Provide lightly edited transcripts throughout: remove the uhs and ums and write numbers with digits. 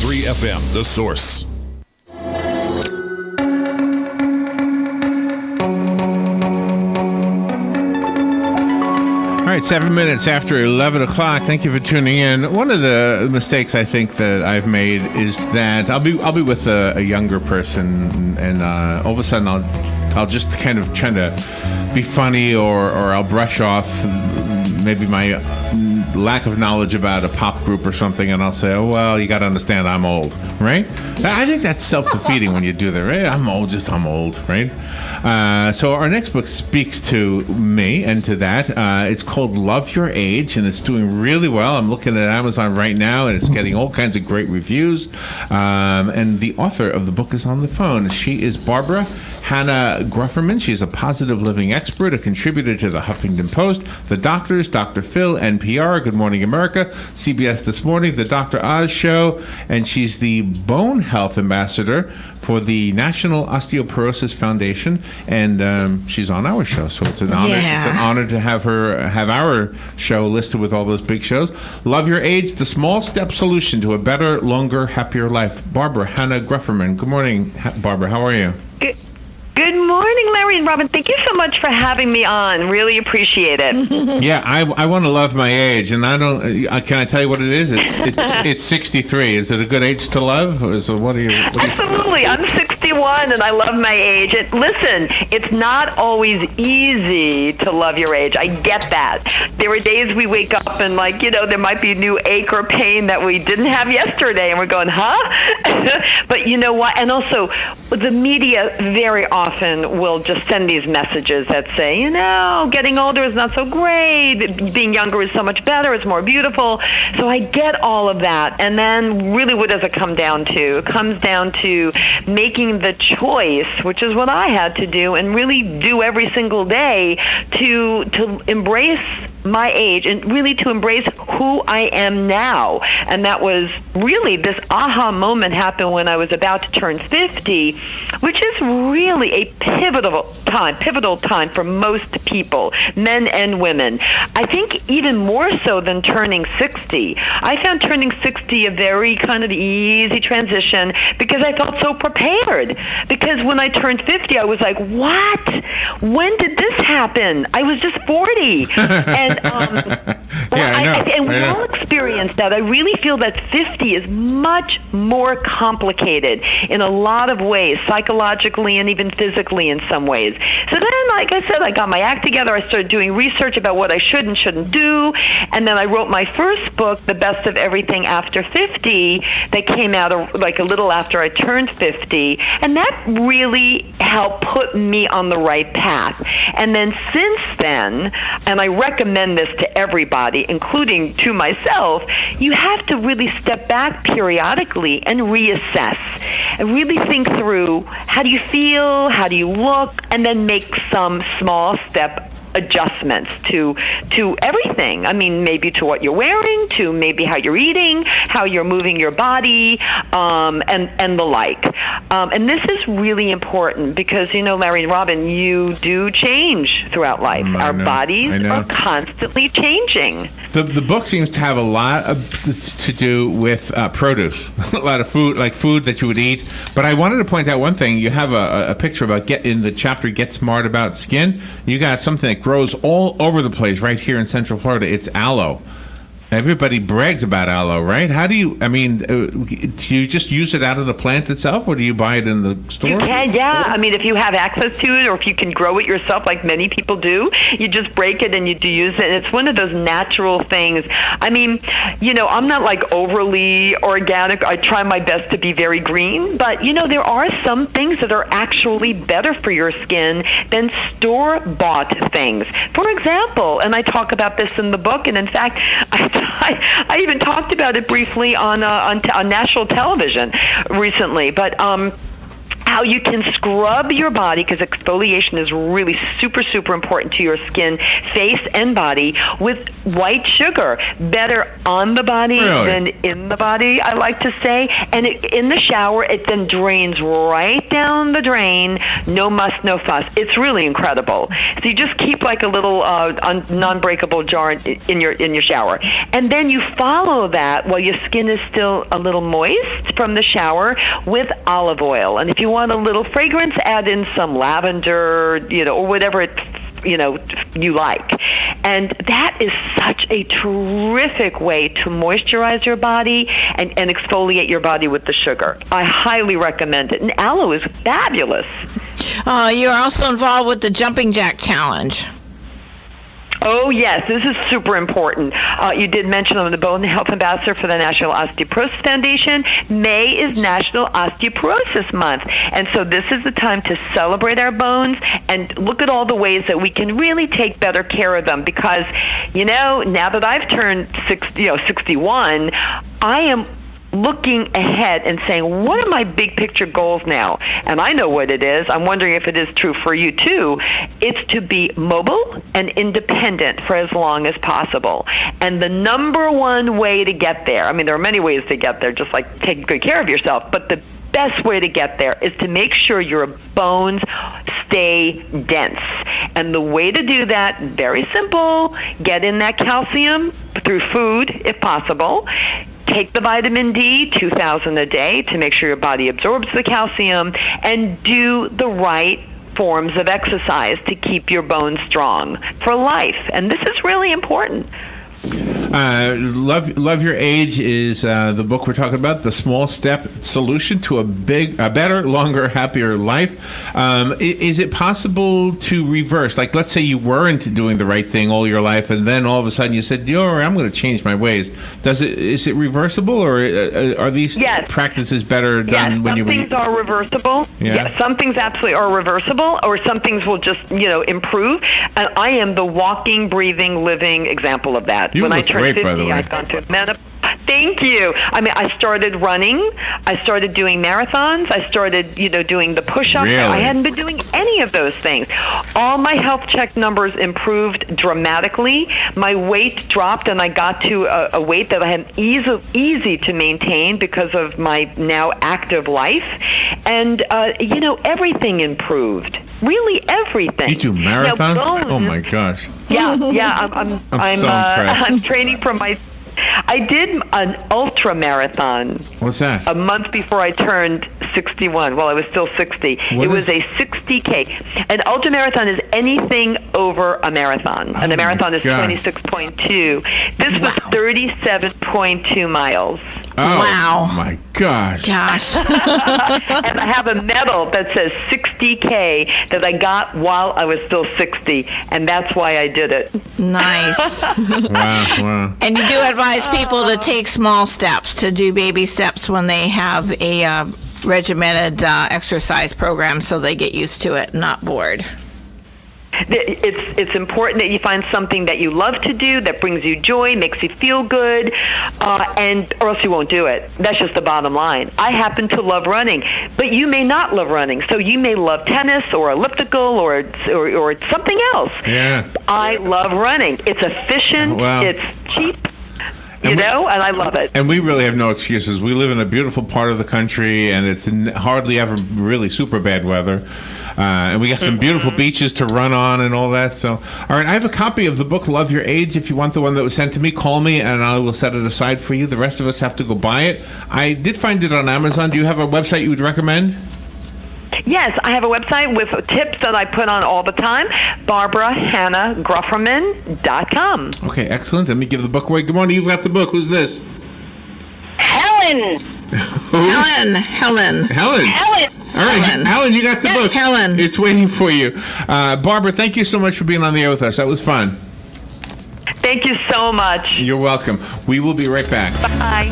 100.3 FM, The Source. All right, 7 minutes after 11 o'clock. Thank you for tuning in. One of the mistakes I think that I've made is that I'll be with a younger person, and all of a sudden I'll just kind of try to be funny, or I'll brush off maybe my lack of knowledge about a pop group or something, and I'll say, oh, well, you got to understand I'm old, right? I think that's self-defeating when you do that, right? I'm old, right? So our next book speaks to me and to that. It's called Love Your Age, and it's doing really well. I'm looking at Amazon right now, and it's getting all kinds of great reviews. And the author of the book is on the phone. She is Barbara Hannah Grufferman. She's a positive living expert, a contributor to the Huffington Post, The Doctors, Dr. Phil, NPR, Good Morning America, CBS This Morning, The Dr. Oz Show, and she's the Bone Health Ambassador for the National Osteoporosis Foundation, and she's on our show, so it's an honor. Yeah. It's an honor to have our show listed with all those big shows. Love Your Age: The Small Step Solution to a Better, Longer, Happier Life. Barbara Hannah Grufferman. Good morning, Barbara. How are you? Good morning, Larry and Robin. Thank you so much for having me on. Really appreciate it. Yeah, I want to love my age, and I don't. Can I tell you what it is? It's 63. Is it a good age to love? What are you? Absolutely. I'm 61, and I love my age. Listen, it's not always easy to love your age. I get that. There are days we wake up and, there might be a new ache or pain that we didn't have yesterday, and we're going, huh? But you know what? And also, the media very often will just send these messages that say, getting older is not so great, being younger is so much better, it's more beautiful. So I get all of that. And then really what does it come down to? It comes down to making the choice, which is what I had to do and really do every single day to embrace my age and really to embrace who I am now. And that was really this aha moment happened when I was about to turn 50, which is really a pivotal time for most people, men and women. I think even more so than turning 60. I found turning 60 a very kind of easy transition because I felt so prepared. Because when I turned 50, I was like, what? When did this happen? I was just 40. And we all experience that. I really feel that 50 is much more complicated in a lot of ways, psychologically and even physically in some ways. So then, like I said, I got my act together. I started doing research about what I should and shouldn't do. And then I wrote my first book, The Best of Everything After 50, that came out a little after I turned 50. And that really helped put me on the right path. And then since then, and I recommend this to everybody, including to myself, you have to really step back periodically and reassess and really think through how do you feel, how do you look, and then make some small step adjustments to everything. I mean, maybe to what you're wearing, to maybe how you're eating, how you're moving your body, and the like. And this is really important because, Larry and Robin, you do change throughout life. Our bodies are constantly changing. The book seems to have a lot to do with produce, a lot of food, like food that you would eat. But I wanted to point out one thing. You have a picture about in the chapter Get Smart About Skin. You got something that grows all over the place right here in Central Florida. It's aloe. Everybody brags about aloe, right? How do you, do you just use it out of the plant itself, or do you buy it in the store? You can, yeah. I mean, if you have access to it, or if you can grow it yourself, like many people do, you just break it and you do use it. And it's one of those natural things. I mean, I'm not like overly organic. I try my best to be very green, but there are some things that are actually better for your skin than store-bought things. For example, and I talk about this in the book, and in fact, I even talked about it briefly on national television recently, but how you can scrub your body, because exfoliation is really super, super important to your skin, face, and body, with white sugar. Better on the body than in the body, I like to say. And in the shower, it then drains right down the drain. No muss, no fuss. It's really incredible. So you just keep like a little non-breakable jar in your shower. And then you follow that while your skin is still a little moist from the shower with olive oil. And if you want a little fragrance, add in some lavender, or whatever you like. And that is such a terrific way to moisturize your body and exfoliate your body with the sugar. I highly recommend it. And aloe is fabulous. You're also involved with the Jumping Jack Challenge. Oh, yes. This is super important. You did mention I'm the Bone Health Ambassador for the National Osteoporosis Foundation. May is National Osteoporosis Month. And so this is the time to celebrate our bones and look at all the ways that we can really take better care of them. Because, now that I've turned 61, I am looking ahead and saying, what are my big picture goals now? And I know what it is. I'm wondering if it is true for you too. It's to be mobile and independent for as long as possible. And the number one way to get there, there are many ways to get there, just like taking good care of yourself, but the best way to get there is to make sure your bones stay dense. And the way to do that, very simple, get in that calcium through food, if possible. Take the vitamin D, 2,000 a day, to make sure your body absorbs the calcium, and do the right forms of exercise to keep your bones strong for life. And this is really important. Love Your Age is the book we're talking about, the small step solution to a better, longer, happier life. Is it possible to reverse? Like, let's say you weren't doing the right thing all your life, and then all of a sudden you said, I'm going to change my ways. Is it reversible, or are these practices better done when you... Some things are reversible. Yeah, some things absolutely are reversible, or some things will just, improve. And I am the walking, breathing, living example of that. You when look I turned great, 50, by the way. I'd gone to menopause. Thank you. I started running. I started doing marathons. I started, doing the push-ups. Really? I hadn't been doing any of those things. All my health check numbers improved dramatically. My weight dropped, and I got to a weight that I am easy to maintain because of my now active life. And, everything improved. Really everything. You do marathons? Oh, my gosh. Yeah. I'm so impressed. I'm training for my... I did an ultra What's that? a month before I turned 61. Well, I was still 60. It was a 60K. An ultra marathon is anything over a marathon. And a marathon is 26.2. This was 37.2 miles. Oh, wow. My gosh. And I have a medal that says 60K that I got while I was still 60. And that's why I did it. Nice. Wow. And you do advise people to take small steps, to do baby steps when they have a regimented exercise program, so they get used to it, not bored. It's important that you find something that you love to do, that brings you joy, makes you feel good, or else you won't do it. That's just the bottom line. I happen to love running, but you may not love running. So you may love tennis or elliptical or something else. Yeah. I love running. It's efficient. It's cheap. And I love it. And we really have no excuses. We live in a beautiful part of the country, and it's hardly ever really super bad weather. And we got some beautiful beaches to run on and all that. So, all right, I have a copy of the book, Love Your Age. If you want the one that was sent to me, call me, and I will set it aside for you. The rest of us have to go buy it. I did find it on Amazon. Do you have a website you would recommend? Yes, I have a website with tips that I put on all the time, BarbaraHannahGrufferman.com. Okay, excellent. Let me give the book away. Good morning. You've got the book. Who's this? Helen. Helen. All right, Helen, you got the book. Helen. It's waiting for you. Barbara, thank you so much for being on the air with us. That was fun. Thank you so much. You're welcome. We will be right back. Bye.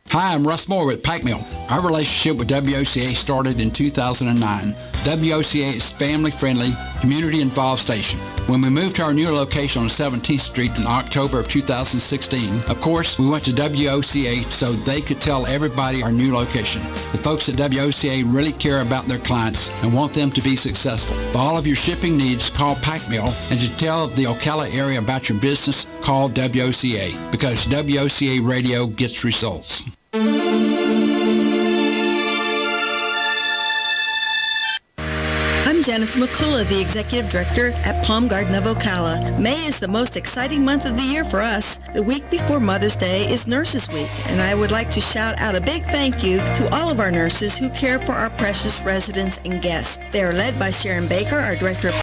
Hi, Hi, I'm Russ Moore with Pike Mill. Our relationship with WOCA started in 2009. WOCA is family-friendly, community-involved station. When we moved to our new location on 17th Street in October of 2016, of course, we went to WOCA so they could tell everybody our new location. The folks at WOCA really care about their clients and want them to be successful. For all of your shipping needs, call Pike Mill, and to tell the Ocala area about your business, call WOCA, because WOCA Radio gets results. I'm Jennifer McCullough, the Executive Director at Palm Garden of Ocala. May is the most exciting month of the year for us. The week before Mother's Day is Nurses Week, and I would like to shout out a big thank you to all of our nurses who care for our precious residents and guests. They are led by Sharon Baker, our Director of